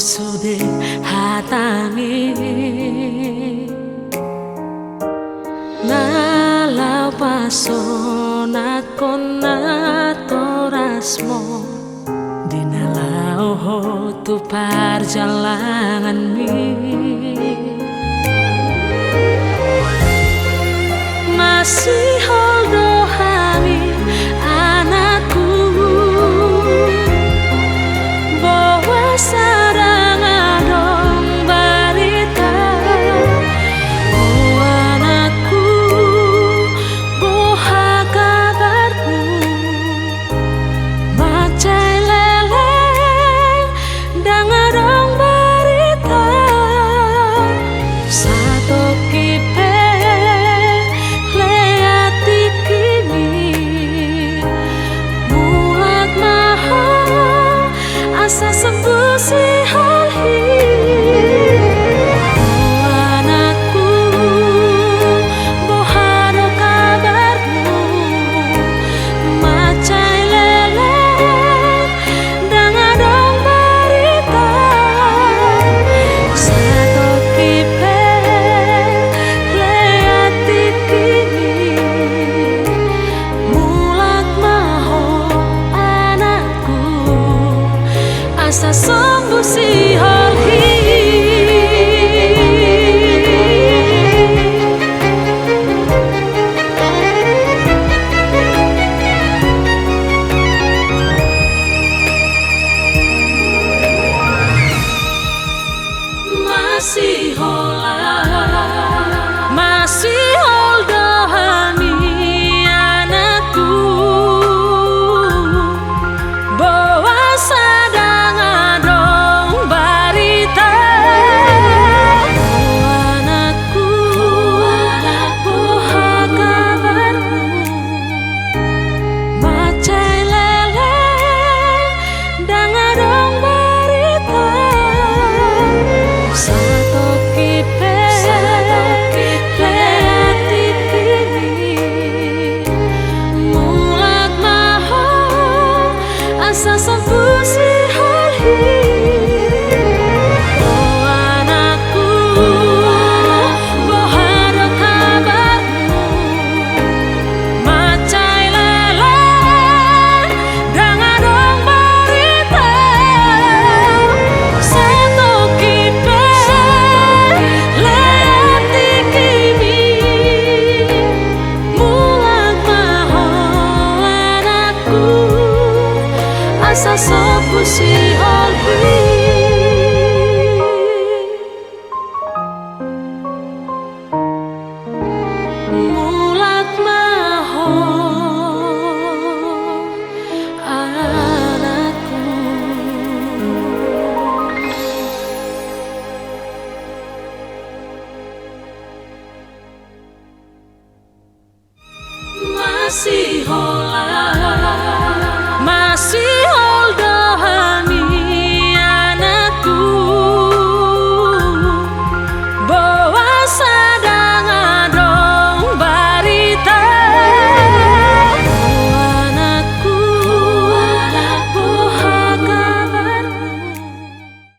sude hatangi nalau pasona kona torasmo dinalau hotu perjalanan mi masih holdo hani anakku bawa sarang adong barita oh anakku boha kabarmu macai leleng dang adong barita satu kipe leati kini mulat maha asa sembuh si halhi oh anakku boharo kabarmu macai leleng dang adong barita satu kipe leati kini mulat maho anakku asa sembuh si halhi masih holdo hani anakku bawa sadang adong barita oh anakku boha kabarmu macai leleng dang adong barita satu kipe leati kini mulat maho asa sembuh si halhi oh anakku boharo kabarmu macai leleng dang adong barita satu kipe leati kini mulat maho anakku asa sembuh si halhi